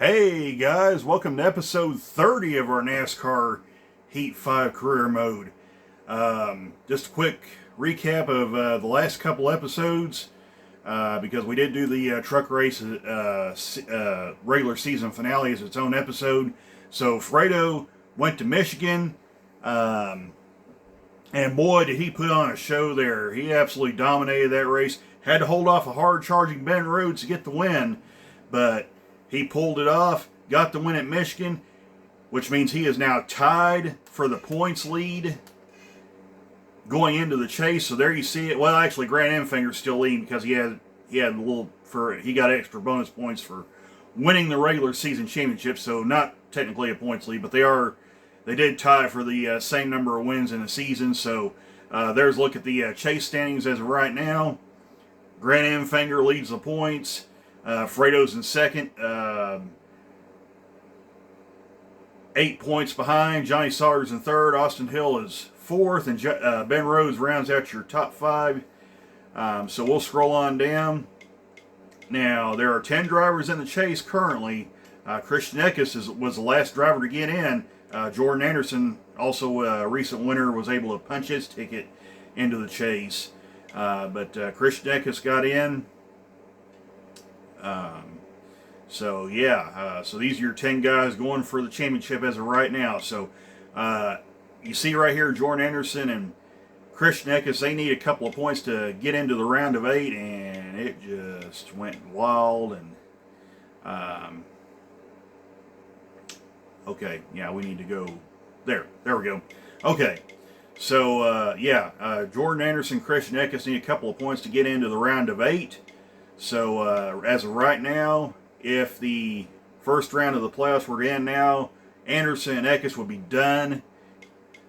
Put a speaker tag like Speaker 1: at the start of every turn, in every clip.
Speaker 1: Hey guys, welcome to episode 30 of our NASCAR Heat 5 career mode. Just a quick recap of the last couple episodes because we did do the truck race regular season finale as its own episode. So Fredo went to Michigan, and boy did he put on a show there. He absolutely dominated that race. Had to hold off a hard charging Ben Rhodes to get the win, but he pulled it off, got the win at Michigan, which means he is now tied for the points lead going into the chase. So there you see it. Well, actually, Grant Enfinger's still leading because he got extra bonus points for winning the regular season championship. So not technically a points lead, but they did tie for the same number of wins in the season. So there's a look at the chase standings as of right now. Grant Enfinger leads the points. Fredo's in second, 8 points behind. Johnny Sawyer's in third. Austin Hill is fourth, and Ben Rhodes rounds out your top five. So we'll scroll on down. Now, there are 10 drivers in the chase currently. Christian Eckes was the last driver to get in. Jordan Anderson, also a recent winner, was able to punch his ticket into the chase. But Christian Eckes got in. So these are your 10 guys going for the championship as of right now. So you see right here, Jordan Anderson and Christian Eckes, they need a couple of points to get into the round of 8, and it just went wild. And okay, yeah, we need to go there. There we go. Okay, so Jordan Anderson, Christian Eckes need a couple of points to get into the round of 8. So as of right now, if the first round of the playoffs were to end now, Anderson and Eckes would be done.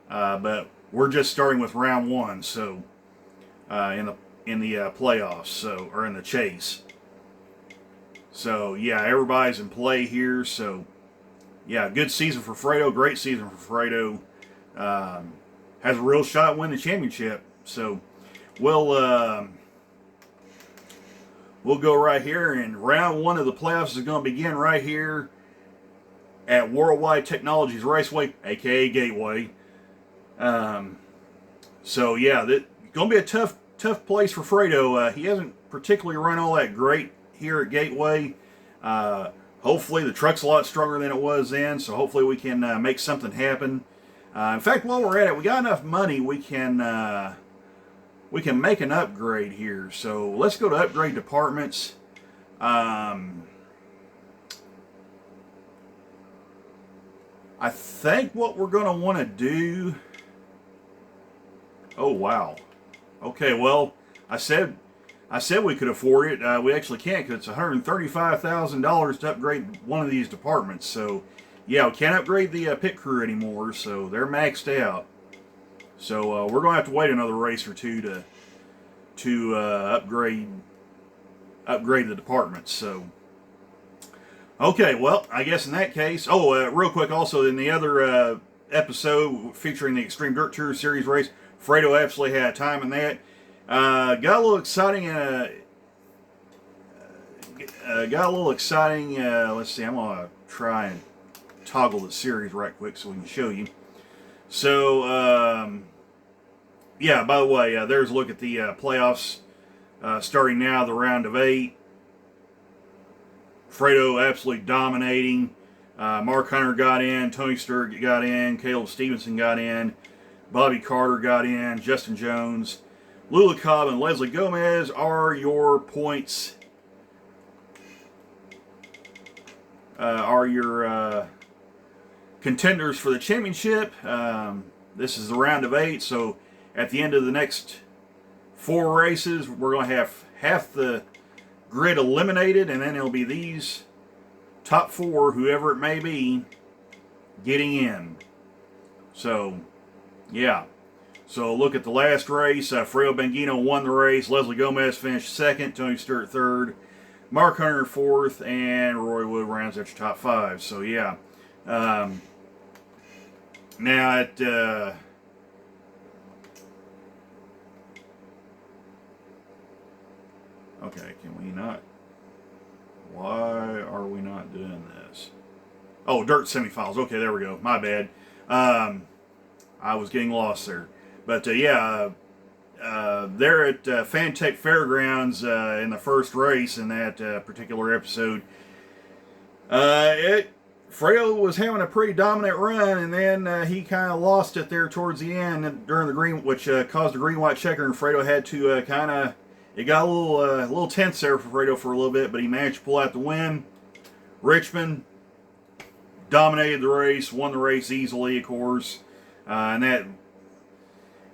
Speaker 1: But we're just starting with round 1, so in the playoffs, so or in the chase. So yeah, everybody's in play here. So yeah, good season for Fredo, great season for Fredo. Has a real shot at winning the championship. So We'll go right here, and round 1 of the playoffs is going to begin right here at Worldwide Technologies Raceway, aka Gateway. So yeah, it's going to be a tough place for Fredo. He hasn't particularly run all that great here at Gateway. Hopefully the truck's a lot stronger than it was then, so hopefully we can make something happen. In fact, while we're at it, we got enough money, we can make an upgrade here. So let's go to upgrade departments. I think what we're going to want to do... Oh, wow. Okay, well, I said we could afford it. We actually can't, because it's $135,000 to upgrade one of these departments. So, yeah, we can't upgrade the pit crew anymore, so they're maxed out. So we're going to have to wait another race or two to upgrade the departments. So, okay, well, I guess in that case, real quick, also in the other episode featuring the Extreme Dirt Tour Series race, Fredo absolutely had time in that. Got a little exciting. Let's see, I'm gonna try and toggle the series right quick so we can show you. So, yeah, by the way, there's a look at the playoffs starting now, the round of 8. Fredo absolutely dominating. Mark Hunter got in, Tony Stewart got in, Caleb Stevenson got in, Bobby Carter got in, Justin Jones, Lula Cobb, and Leslie Gomez are your points. Are your contenders for the championship. This is the round of 8, so at the end of the next 4 races, we're going to have half the grid eliminated, and then it'll be these top 4, whoever it may be, getting in. So, yeah. So look at the last race. Fredo Bangino won the race. Leslie Gomez finished second. Tony Stewart third. Mark Hunter fourth, and Roy Wood rounds out your top 5. So yeah. Now at okay, can we not? Why are we not doing this? was. Oh, dirt semifinals. Okay, there we go. My bad. I was getting lost there. But yeah, there at Fantech Fairgrounds in the first race in that particular episode, Fredo was having a pretty dominant run, and then he kind of lost it there towards the end during the green, which caused a green-white checker, and Fredo had to it got a little tense there for Fredo for a little bit, but he managed to pull out the win. Richmond dominated the race, won the race easily, of course, and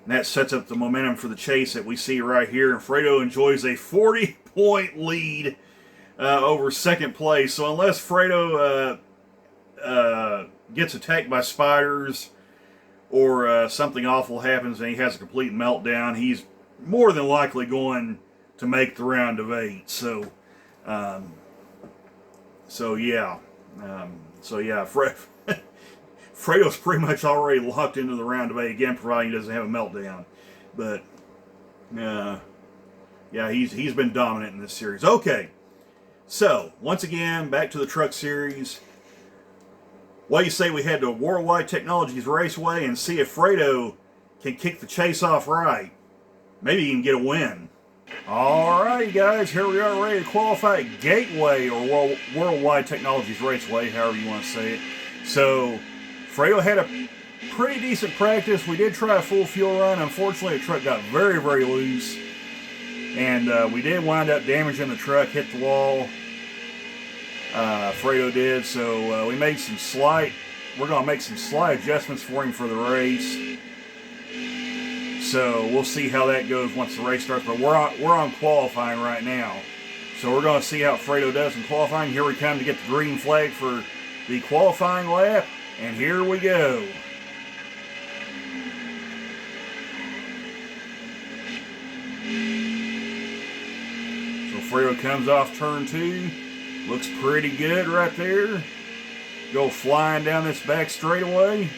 Speaker 1: that sets up the momentum for the chase that we see right here. And Fredo enjoys a 40-point lead over second place. So unless Fredo gets attacked by spiders or something awful happens and he has a complete meltdown, he's more than likely going to make the round of 8. So yeah. Fredo's pretty much already locked into the round of 8 again, providing he doesn't have a meltdown. But yeah, he's been dominant in this series. Okay, so once again, back to the truck series. What do you say we head to Worldwide Technologies Raceway and see if Fredo can kick the chase off right? Maybe he can get a win. Alright guys, here we are ready to qualify at Gateway, or Worldwide Technologies Raceway, however you want to say it. So, Fredo had a pretty decent practice. We did try a full fuel run. Unfortunately, the truck got very, very loose. And we did wind up damaging the truck, hit the wall. Fredo did, so we're going to make some slight adjustments for him for the race. So we'll see how that goes once the race starts. But we're on qualifying right now. So we're going to see how Fredo does in qualifying. Here we come to get the green flag for the qualifying lap. And here we go. So Fredo comes off turn 2. Looks pretty good right there. Go flying down this back straightaway.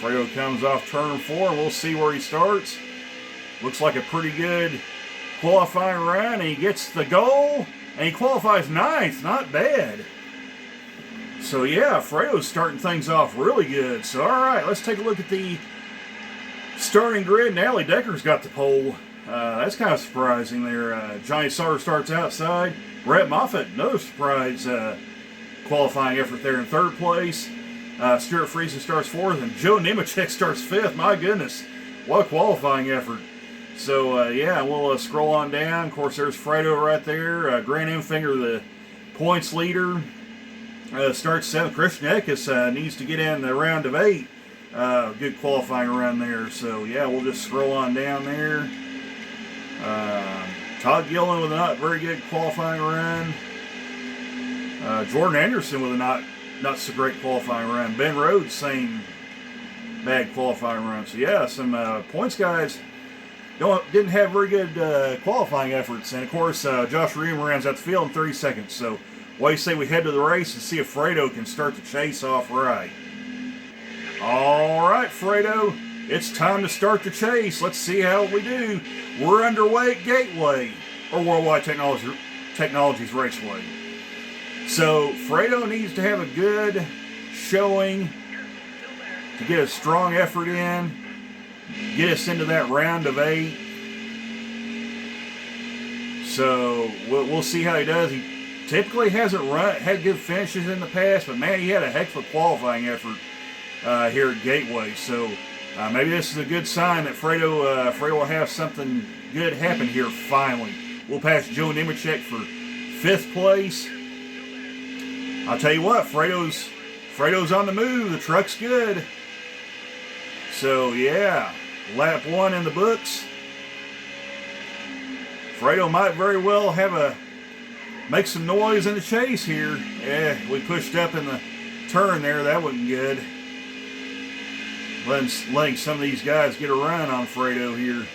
Speaker 1: Fredo comes off turn 4, and we'll see where he starts. Looks like a pretty good qualifying run, and he gets the goal, and he qualifies 9th. Not bad. So yeah, Fredo's starting things off really good. So alright, let's take a look at the starting grid. Natalie Decker's got the pole. That's kind of surprising there. Johnny Sauter starts outside. Brett Moffitt, another surprise qualifying effort there in 3rd place. Stuart Friesen starts 4th, and Joe Nemechek starts 5th. My goodness, what a qualifying effort. So, yeah, we'll scroll on down. Of course, there's Fredo right there. Grant Enfinger, the points leader, starts 7th. Christian Eckes needs to get in the round of 8. Good qualifying run there. So, yeah, we'll just scroll on down there. Todd Gillen with a not very good qualifying run. Jordan Anderson with a not so great qualifying run. Ben Rhodes, same bad qualifying run. So yeah, some points guys didn't have very good qualifying efforts. And of course, Josh Ream runs out the field in 30 seconds. So what do you say we head to the race and see if Fredo can start the chase off right? All right, Fredo, it's time to start the chase. Let's see how we do. We're underway at Gateway, or Worldwide Technologies Raceway. So Fredo needs to have a good showing to get a strong effort in, get us into that round of 8. So we'll see how he does. He typically hasn't had good finishes in the past, but man, he had a heck of a qualifying effort here at Gateway. So maybe this is a good sign that Fredo will have something good happen here finally. We'll pass Joe Nemechek for 5th place. I'll tell you what, Fredo's on the move. The truck's good. So yeah, lap 1 in the books. Fredo might very well make some noise in the chase here. Yeah, we pushed up in the turn there. That wasn't good. Letting some of these guys get a run on Fredo here.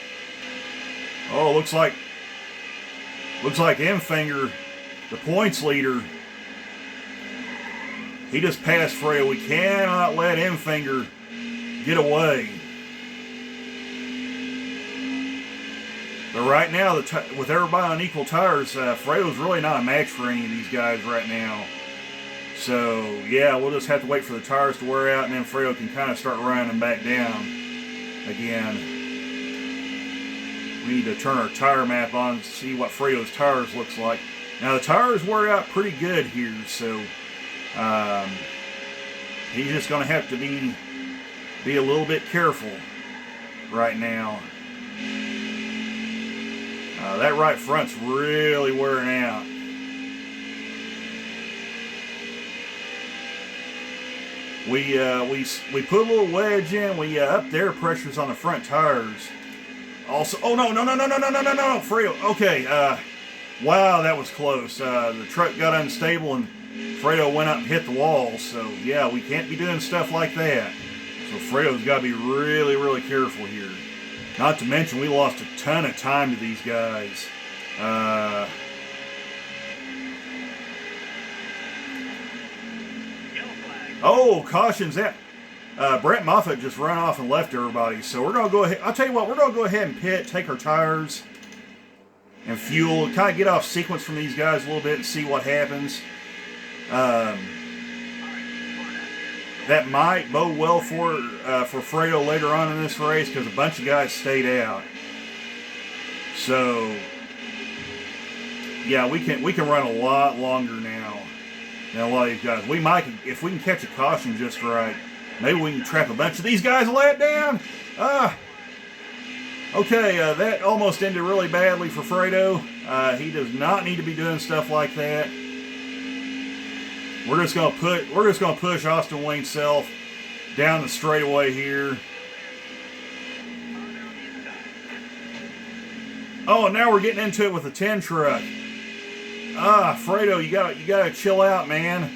Speaker 1: Oh, looks like Enfinger, the points leader, He just passed Fredo. We cannot let Infinger get away. But right now, with everybody on equal tires, Fredo's really not a match for any of these guys right now. So, yeah, we'll just have to wait for the tires to wear out, and then Fredo can kind of start running them back down again. We need to turn our tire map on to see what Fredo's tires looks like. Now, the tires wear out pretty good here, so he's just going to have to be a little bit careful right now. That right front's really wearing out. We put a little wedge in. We upped the air pressures on the front tires. Also, oh no, Fredo. Okay, wow, that was close. The truck got unstable and Fredo went up and hit the wall. So yeah, we can't be doing stuff like that. So Fredo's got to be really, really careful here. Not to mention, we lost a ton of time to these guys. Oh, caution's that. Brett Moffitt just ran off and left everybody. So we're going to go ahead. I'll tell you what, we're going to go ahead and pit, take our tires and fuel, kind of get off sequence from these guys a little bit and see what happens. That might bode well for Fredo later on in this race because a bunch of guys stayed out. So yeah, we can run a lot longer now than a lot of these guys. We might, if we can catch a caution just right, maybe we can trap a bunch of these guys a lap down. Okay, that almost ended really badly for Fredo. He does not need to be doing stuff like that. We're just gonna push Austin Wayne Self down the straightaway here. Oh, now we're getting into it with the 10 truck. Fredo, you gotta chill out, man.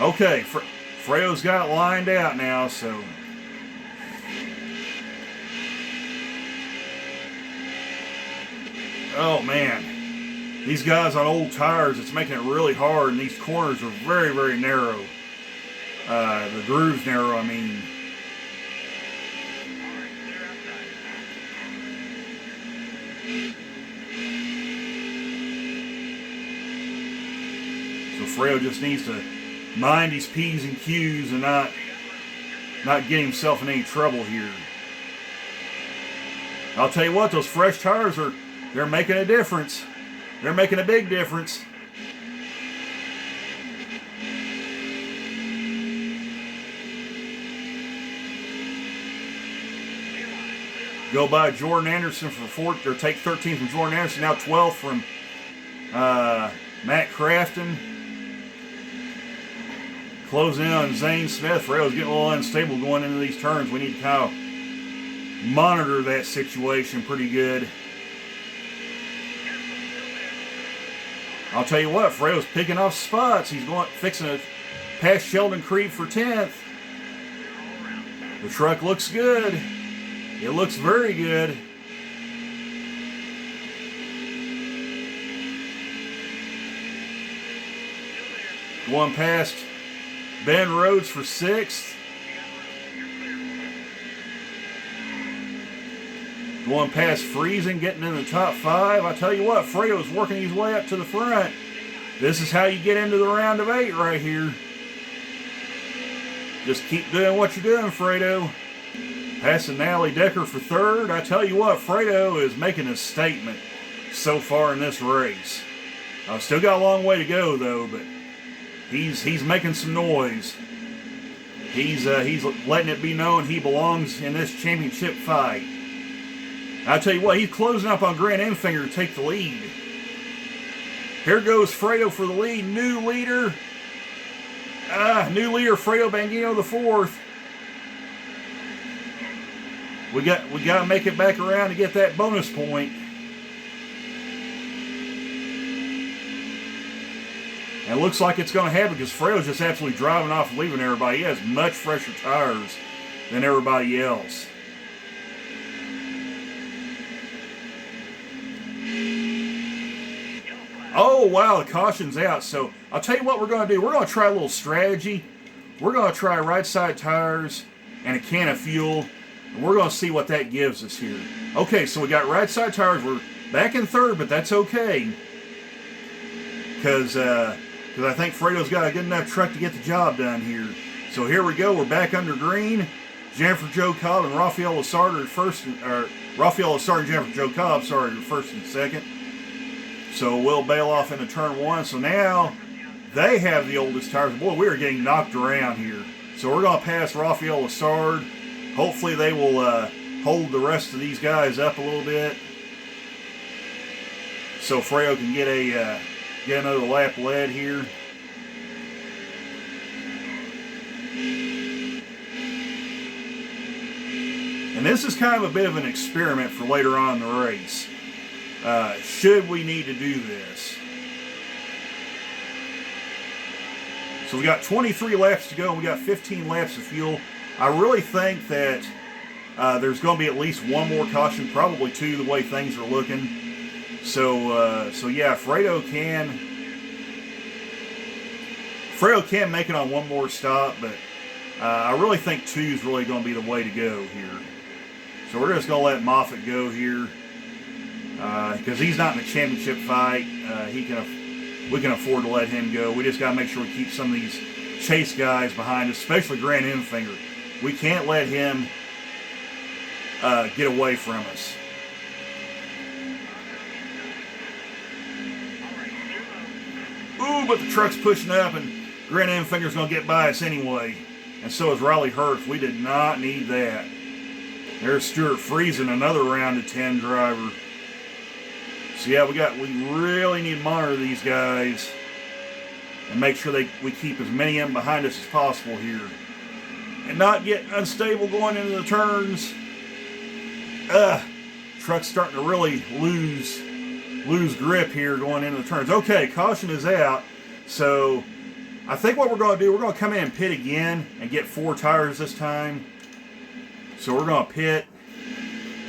Speaker 1: Okay, Fredo's got it lined out now, so. Oh man, these guys on old tires, it's making it really hard, and these corners are very, very narrow. The groove's narrow, I mean. So Fredo just needs to mind his P's and Q's and not get himself in any trouble here. I'll tell you what, those fresh tires they're making a difference. They're making a big difference. Go by Jordan Anderson for 4th, or take 13 from Jordan Anderson, now 12th from Matt Crafton. Closing in on Zane Smith. Fredo's getting a little unstable going into these turns. We need to kind of monitor that situation pretty good. I'll tell you what, Fredo's picking off spots. He's fixing to pass Sheldon Creed for 10th. The truck looks good. It looks very good. Going past Ben Rhodes for 6th. Going past Friesen, getting in the top 5. I tell you what, Fredo's working his way up to the front. This is how you get into the round of 8 right here. Just keep doing what you're doing, Fredo. Passing Natalie Decker for 3rd. I tell you what, Fredo is making a statement so far in this race. Still got a long way to go though, but he's making some noise. He's letting it be known he belongs in this championship fight. I tell you what, he's closing up on Grant Enfinger to take the lead. Here goes Fredo for the lead. New leader, Fredo Bangino the 4th. We got to make it back around to get that bonus point. And it looks like it's going to happen because Fredo's just absolutely driving off and leaving everybody. He has much fresher tires than everybody else. Oh, wow, the caution's out. So I'll tell you what we're going to do. We're going to try a little strategy. We're going to try right side tires and a can of fuel. And we're going to see what that gives us here. Okay, so we got right side tires. We're back in third, but that's okay. Because I think Fredo's got a good enough truck to get the job done here. So here we go. We're back under green. Jennifer Joe Cobb and Rafael Lessard are first, or Rafael Lessard and Jennifer Joe Cobb, sorry, are first and second. So we'll bail off into turn one. So now they have the oldest tires. Boy, we are getting knocked around here. So we're going to pass Rafael Lessard. Hopefully they will hold the rest of these guys up a little bit, so Fredo can get another lap led here. And this is kind of a bit of an experiment for later on in the race. Should we need to do this? So we got 23 laps to go, and we got 15 laps of fuel. I really think that there's going to be at least one more caution, probably two, the way things are looking. So yeah, Fredo can make it on one more stop, but I really think two is really going to be the way to go here. So we're just going to let Moffitt go here because he's not in the championship fight. We can afford to let him go. We just got to make sure we keep some of these chase guys behind us, especially Grant Enfinger. We can't let him get away from us. Ooh, but the truck's pushing up, and Grant Enfinger's going to get by us anyway. And so is Riley Hurth. We did not need that. There's Stuart Friesen, another round of 10 driver. So yeah, we really need to monitor these guys and make sure we keep as many of them behind us as possible here. And not get unstable going into the turns. Truck's starting to really lose grip here going into the turns. Okay, caution is out. So I think what we're going to do, we're going to come in and pit again and get 4 tires this time. So we're going to pit.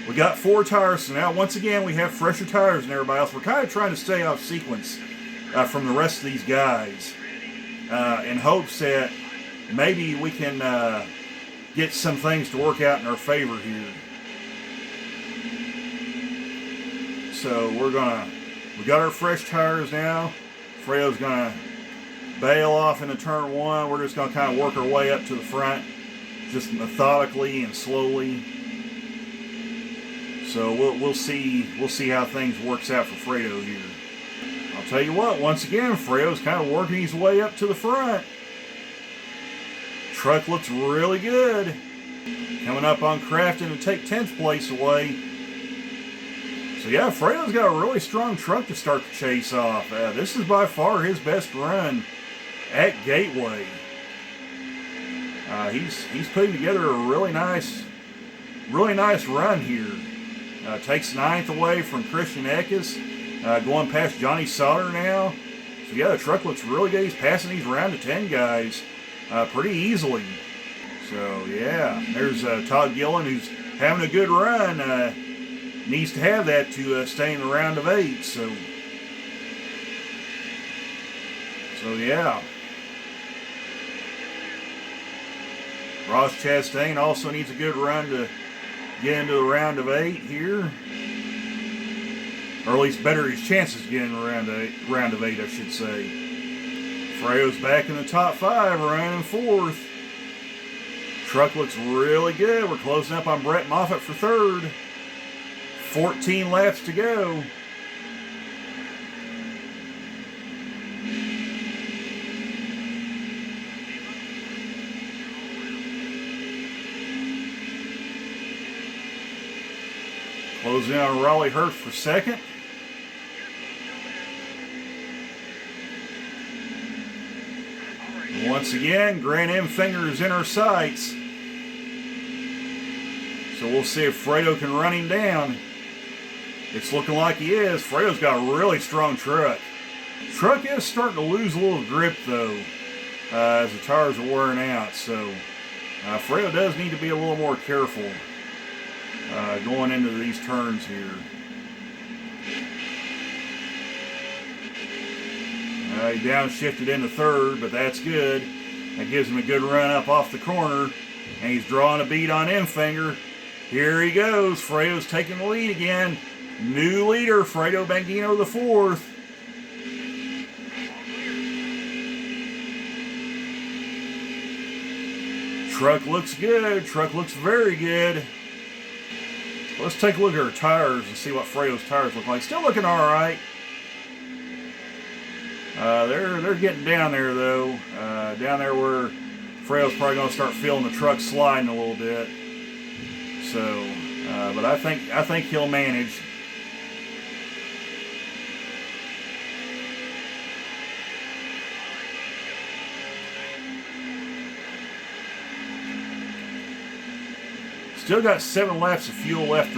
Speaker 1: We got 4 tires, so now once again we have fresher tires than everybody else. We're kind of trying to stay off sequence from the rest of these guys in hopes that maybe we can get some things to work out in our favor here. So we got our fresh tires now. Fredo's gonna bail off into turn one. We're just gonna kind of work our way up to the front, just methodically and slowly. So we'll see how things works out for Fredo here. I'll tell you what, once again, Fredo's kind of working his way up to the front. Truck looks really good. Coming up on Crafton to take 10th place away. So yeah, Fredo's got a really strong truck to start the chase off. This is by far his best run at Gateway. He's putting together a really nice run here. Takes 9th away from Christian Eckes, going past Johnny Sauter now. So yeah, the truck looks really good. He's passing these round to 10 guys pretty easily. So yeah, there's Todd Gillen, who's having a good run. Needs to have that to stay in the round of 8. So yeah. Ross Chastain also needs a good run to get into the round of 8 here. Or at least better his chances of getting in the round of 8, I should say. Fredo's back in the top 5, running 4th. Truck looks really good. We're closing up on Brett Moffitt for 3rd. 14 laps to go. Closing out on Raleigh Hurst for 2nd. Once again, Grant Enfinger is in our sights. So we'll see if Fredo can run him down. It's looking like he is. Fredo's got a really strong truck. Truck is starting to lose a little grip though, as the tires are wearing out. So Fredo does need to be a little more careful going into these turns here. He downshifted into third, but that's good. That gives him a good run up off the corner. And he's drawing a beat on Enfinger. Here he goes. Fredo's taking the lead again. New leader, Fredo Bangino the fourth. Truck looks good. Truck looks very good. Let's take a look at our tires and see what Fredo's tires look like. Still looking all right. They're getting down there though. Down there where Fredo's probably going to start feeling the truck sliding a little bit. So, but I think he'll manage. Still got 7 laps of fuel left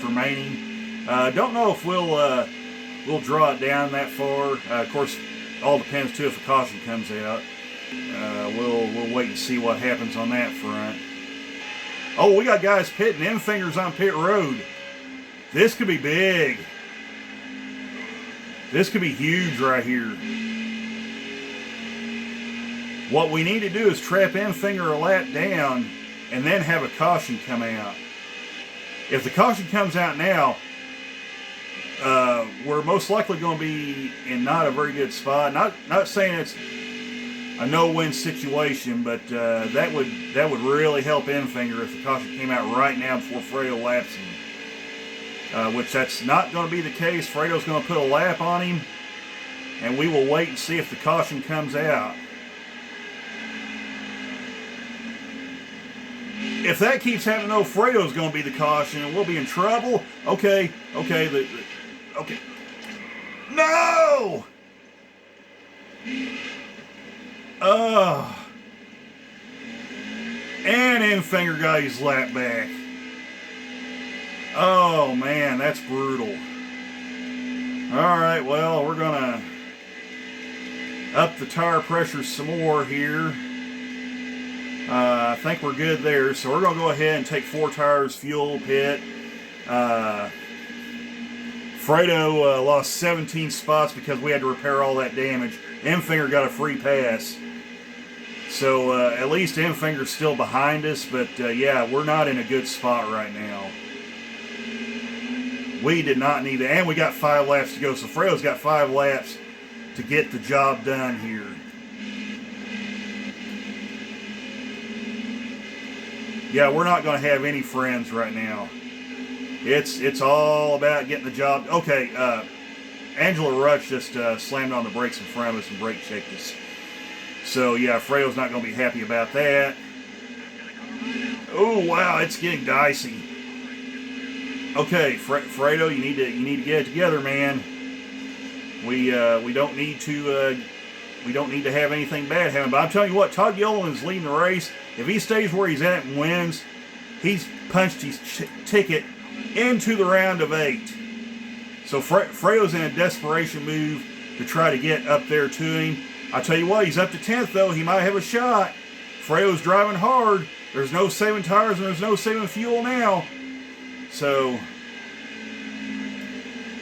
Speaker 1: remaining. Don't know if we'll draw it down that far. Of course, all depends too if a caution comes out. We'll wait and see what happens on that front. Oh, we got guys pitting. Enfinger's on pit road. This could be big. This could be huge right here. What we need to do is trap Enfinger a lap down and then have a caution come out. If the caution comes out now, we're most likely going to be in not a very good spot. Not saying it's a no-win situation, but that would really help Enfinger if the caution came out right now before Fredo laps him. Which that's not going to be the case. Fredo's going to put a lap on him, and we will wait and see if the caution comes out. If that keeps happening, though, Fredo's going to be the caution, and we'll be in trouble. Okay. No! And Enfinger got his lap back. Oh, man, that's brutal. All right, well, we're going to up the tire pressure some more here. I think we're good there, so we're going to go ahead and take 4 tires, fuel, pit. Fredo lost 17 spots because we had to repair all that damage. Enfinger got a free pass. So at least Enfinger's still behind us, but yeah, we're not in a good spot right now. We did not need it, and we got 5 laps to go, so Fredo's got 5 laps to get the job done here. Yeah, we're not going to have any friends right now. It's all about getting the job. Okay, Angela Rutsch just slammed on the brakes in front of us and brake checked us. So yeah, Fredo's not going to be happy about that. Oh wow, it's getting dicey. Okay, Fredo, you need to get it together, man. We don't need to have anything bad happen. But I'm telling you what, Todd Gilliland's leading the race. If he stays where he's at and wins, he's punched his ticket into the round of 8. So Fredo's in a desperation move to try to get up there to him. I tell you what, he's up to 10th though. He might have a shot. Fredo's driving hard. There's no saving tires and there's no saving fuel now. So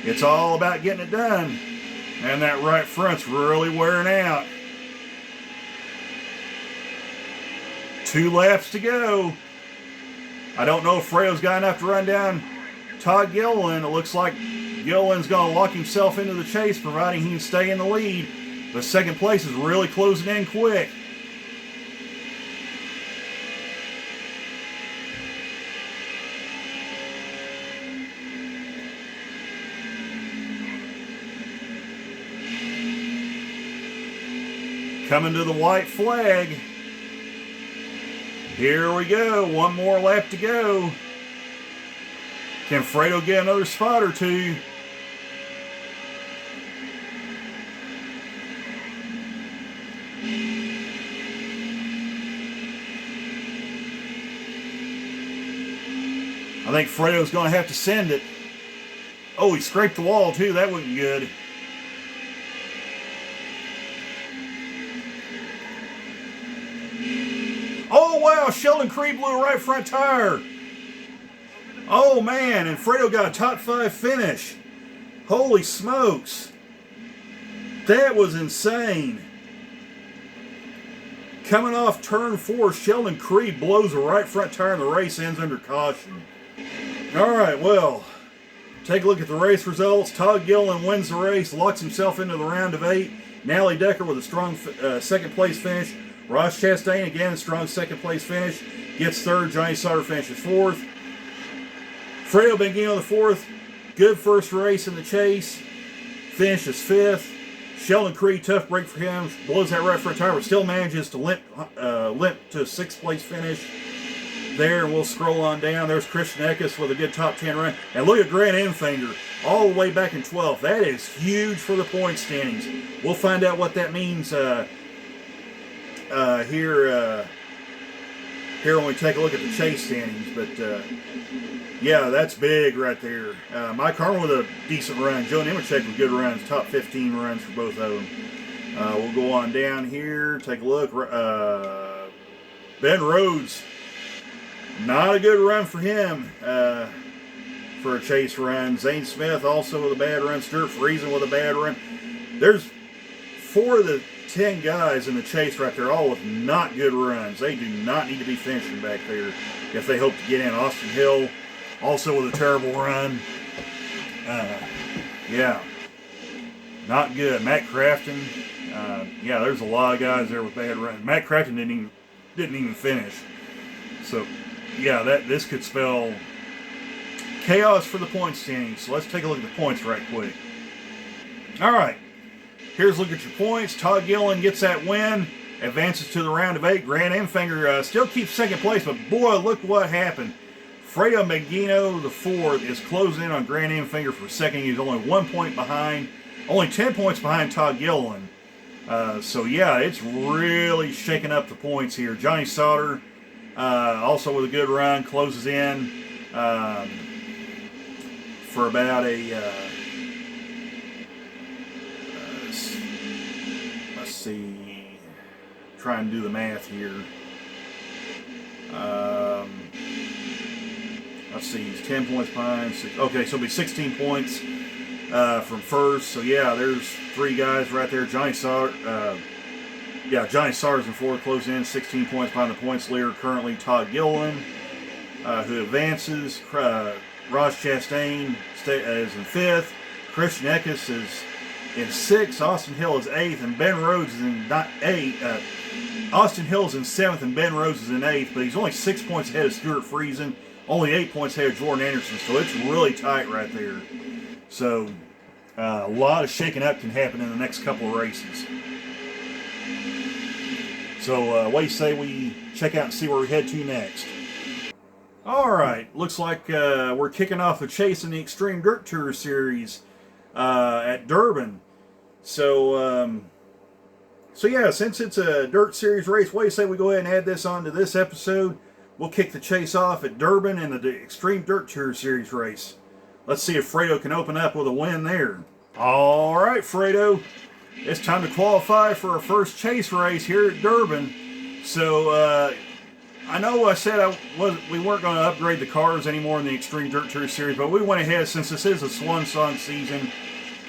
Speaker 1: it's all about getting it done. And that right front's really wearing out. 2 laps to go. I don't know if Fredo's got enough to run down Todd Gilliland. It looks like Gilliland's going to lock himself into the chase, providing he can stay in the lead. But second place is really closing in quick. Coming to the white flag. Here we go. 1 more lap to go. Can Fredo get another spot or 2? I think Fredo's going to have to send it. Oh, he scraped the wall too. That wasn't good. Oh, wow, Sheldon Creed blew a right front tire. Oh, man, and Fredo got a top 5 finish. Holy smokes. That was insane. Coming off turn 4, Sheldon Creed blows the right front tire and the race ends under caution. Alright, well, take a look at the race results. Todd Gilliland wins the race, locks himself into the round of 8. Nally Decker with a strong second place finish. Ross Chastain again, a strong second place finish. Gets third. Johnny Sauter finishes fourth. Fredo Bengino the 4th. Good first race in the chase. Finishes 5th. Sheldon Creed, tough break for him. Blows that right front tire, but still manages to limp to a 6th place finish. There, we'll scroll on down. There's Christian Eckes with a good top 10 run. And look at Grant Enfinger all the way back in 12th. That is huge for the point standings. We'll find out what that means here when we take a look at the chase standings. But yeah, that's big right there. Mike Harmon with a decent run. Joe Nemechek with good runs. Top 15 runs for both of them. We'll go on down here. Take a look. Ben Rhodes. Not a good run for him for a chase run. Zane Smith also with a bad run. Stuart Friesen with a bad run. There's 4 of the 10 guys in the chase right there, all with not good runs. They do not need to be finishing back there if they hope to get in. Austin Hill also with a terrible run. Yeah, not good. Matt Crafton. Yeah, there's a lot of guys there with bad runs. Matt Crafton didn't even finish. So yeah, this could spell chaos for the point standings. So let's take a look at the points right quick. All right, here's a look at your points. Todd Gilliland gets that win, advances to the round of 8. Grant Enfinger still keeps second place, but boy, look what happened. Fredo Bengino, the 4th, is closing in on Grant Enfinger for second. He's only 1 point behind, only 10 points behind Todd Gilliland. So yeah, it's really shaking up the points here. Johnny Sauter, also with a good run, closes in for about a, let's see, try and do the math here. Let's see, he's 10 points behind. Okay, so it'll be 16 points from first. So yeah, there's 3 guys right there. Johnny Sauter, Johnny Sauter's in 4th, closing in, 16 points behind the points leader. Currently, Todd Gilliland, who advances. Ross Chastain is in 5th. Christian Eckes is in 6th. Austin Hill is 8th, and Ben Rhodes is in 8th. Austin Hill is in 7th, and Ben Rhodes is in 8th, but he's only 6 points ahead of Stuart Friesen. Only 8 points ahead of Jordan Anderson, so it's really tight right there. So a lot of shaking up can happen in the next couple of races. So what do you say we check out and see where we head to next? All right, looks like we're kicking off the chase in the Extreme Dirt Tour Series at Derbin. So yeah, since it's a Dirt Series race, what do you say we go ahead and add this on to this episode? We'll kick the chase off at Derbin in the Extreme Dirt Tour Series race. Let's see if Fredo can open up with a win there. All right, Fredo. It's time to qualify for our first chase race here at Derbin. So, I know I said we weren't going to upgrade the cars anymore in the Extreme Dirt Tour Series, but we went ahead since this is a swan song season.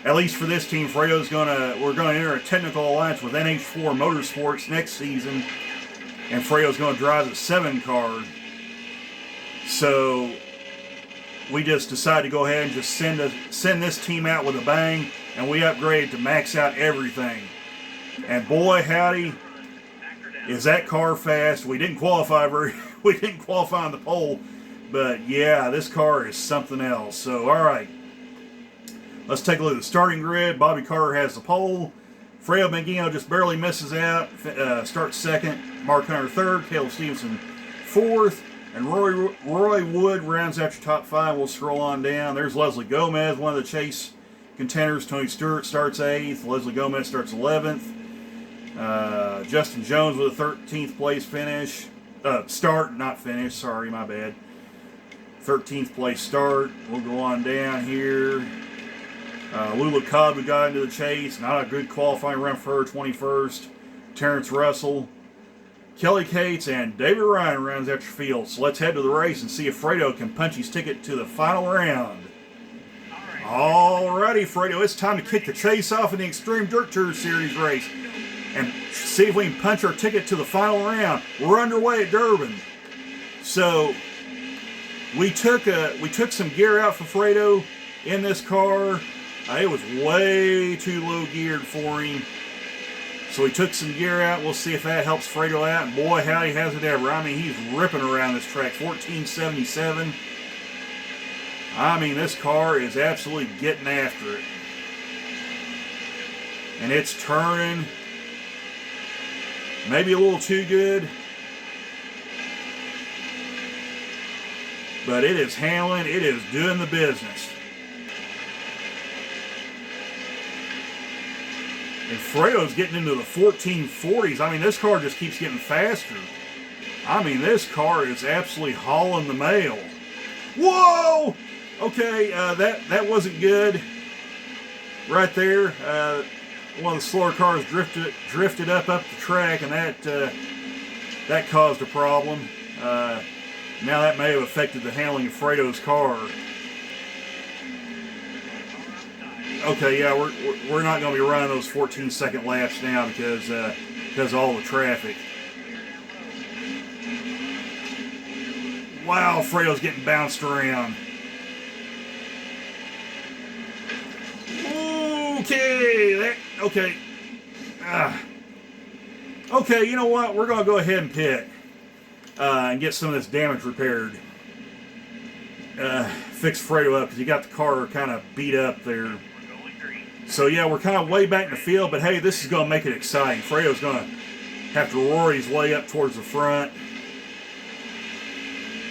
Speaker 1: At least for this team, we're going to enter a technical alliance with NH4 Motorsports next season. And Fredo's going to drive the 7 car. So we just decided to go ahead and just send this team out with a bang, and we upgraded to max out everything. And boy, howdy, is that car fast. We didn't qualify on the pole, but yeah, this car is something else. So all right, let's take a look at the starting grid. Bobby Carter has the pole. Fredo Bengino just barely misses out, starts 2nd. Mark Hunter 3rd. Caleb Stevenson 4th. And Roy Wood rounds out your top 5. We'll scroll on down. There's Leslie Gomez, one of the chase contenders. Tony Stewart starts 8th. Leslie Gomez starts 11th. Justin Jones with a 13th place finish. Start, not finish. Sorry, my bad. 13th place start. We'll go on down here. Lula Cobb, who got into the chase. Not a good qualifying run for her, 21st. Terrence Russell, Kelly Cates, and David Ryan rounds out your field. So let's head to the race and see if Fredo can punch his ticket to the final round. Alrighty, Fredo, it's time to kick the chase off in the Extreme Dirt Tour Series race and see if we can punch our ticket to the final round. We're underway at Derbin. So we took some gear out for Fredo in this car. It was way too low geared for him. So we took some gear out. We'll see if that helps Fredo out. And boy, howdy has it ever. I mean, he's ripping around this track. 1477. I mean, this car is absolutely getting after it. And it's turning maybe a little too good. But it is handling, it is doing the business. And Fredo's getting into the 1440s. I mean, this car just keeps getting faster. I mean, this car is absolutely hauling the mail. Whoa! Okay, that wasn't good. Right there, one of the slower cars drifted up the track, and that caused a problem. Now that may have affected the handling of Fredo's car. Okay, yeah, we're not going to be running those 14-second laps now because of all the traffic. Wow, Fredo's getting bounced around. Okay. Okay, you know what? We're going to go ahead and pit and get some of this damage repaired. Fix Fredo up because he got the car kind of beat up there. So yeah, we're kind of way back in the field, but hey, this is going to make it exciting. Fredo's going to have to roar his way up towards the front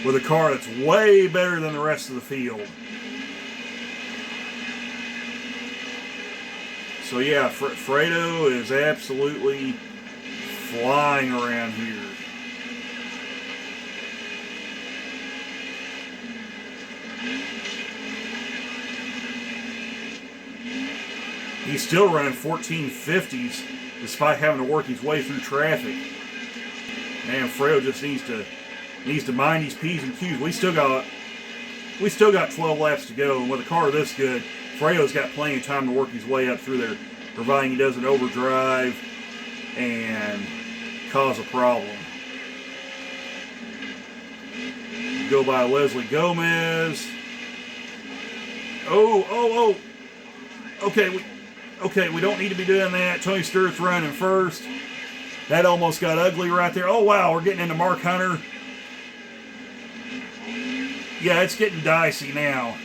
Speaker 1: with a car that's way better than the rest of the field. So yeah, Fredo is absolutely flying around here. He's still running 1450s despite having to work his way through traffic. Man, Fredo just needs to mind his P's and Q's. We still got 12 laps to go, and with a car this good, Fredo's got plenty of time to work his way up through there, providing he doesn't overdrive and cause a problem. Go by Leslie Gomez. Oh. Okay, we don't need to be doing that. Tony Stewart's running first. That almost got ugly right there. Oh, wow, we're getting into Mark Hunter. Yeah, it's getting dicey now.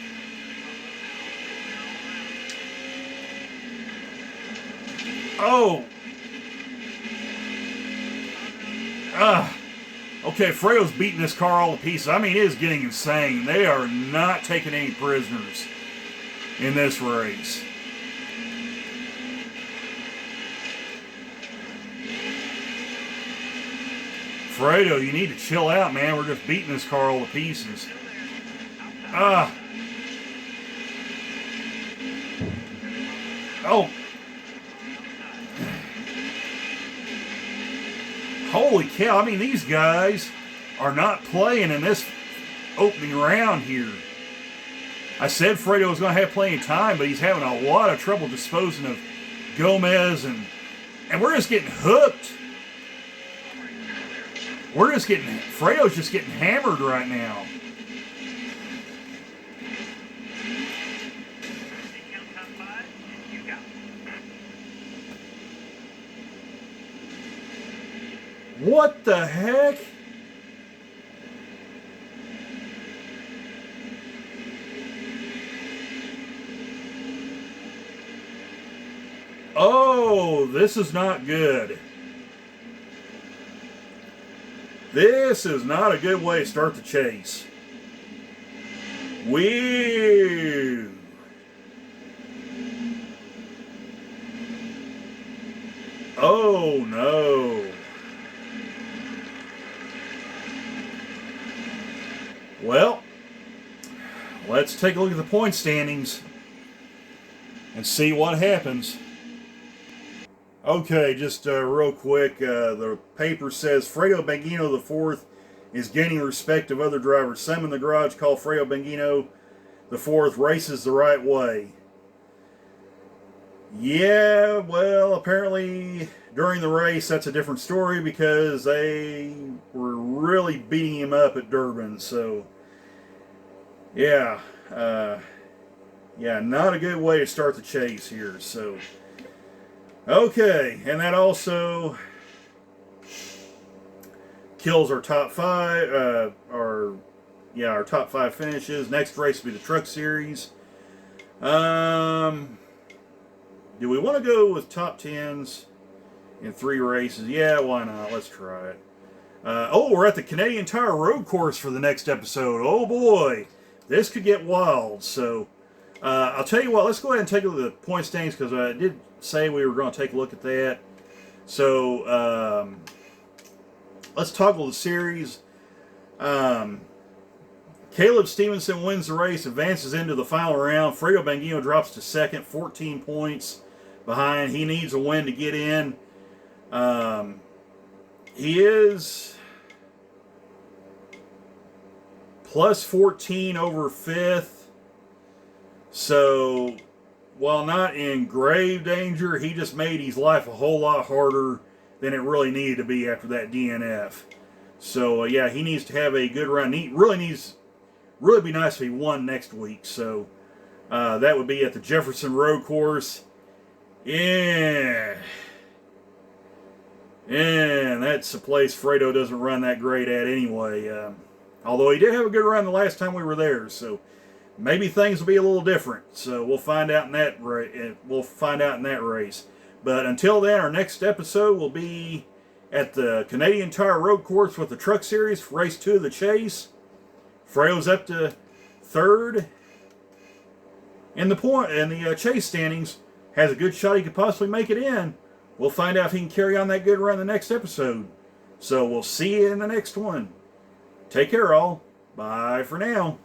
Speaker 1: Oh. Okay, Fredo's beating this car all to pieces. I mean, it is getting insane. They are not taking any prisoners in this race. Fredo, you need to chill out, man. We're just beating this car all to pieces. Oh. Holy cow, I mean, these guys are not playing in this opening round here. I said Fredo was going to have plenty of time, but he's having a lot of trouble disposing of Gomez, and we're just getting hooked. Fredo's just getting hammered right now. What the heck? Oh, this is not good. This is not a good way to start the chase. Woo! Oh no. Well, let's take a look at the point standings and see what happens. Okay, just real quick, the paper says Fredo Bangino IV is gaining respect of other drivers. Some in the garage call Fredo Bangino the fourth races the right way. Yeah, well, apparently during the race, that's a different story because they were really beating him up at Derbin. So, yeah, not a good way to start the chase here. So, okay, and that also kills our top five, our top five finishes. Next race will be the Truck Series. Do we want to go with top tens in 3 races? Yeah, why not? Let's try it. We're at the Canadian Tire Road Course for the next episode. Oh boy, this could get wild. So, I'll tell you what, let's go ahead and take a look at the point standings because I did say we were going to take a look at that. So, let's toggle the series. Caleb Stevenson wins the race, advances into the final round. Fredo Banguino drops to second, 14 points behind. He needs a win to get in. He is plus 14 over fifth. So, while not in grave danger, he just made his life a whole lot harder than it really needed to be after that DNF. So, he needs to have a good run. He really be nice if he won next week. So, that would be at the Jefferson Road Course. Yeah. And that's a place Fredo doesn't run that great at anyway. Although he did have a good run the last time we were there, so maybe things will be a little different. So we'll find out in that race. But until then, our next episode will be at the Canadian Tire Road Course with the Truck Series, race 2 of the Chase. Fredo's up to third in the Chase standings. Has a good shot he could possibly make it in. We'll find out if he can carry on that good run the next episode. So we'll see you in the next one. Take care, all. Bye for now.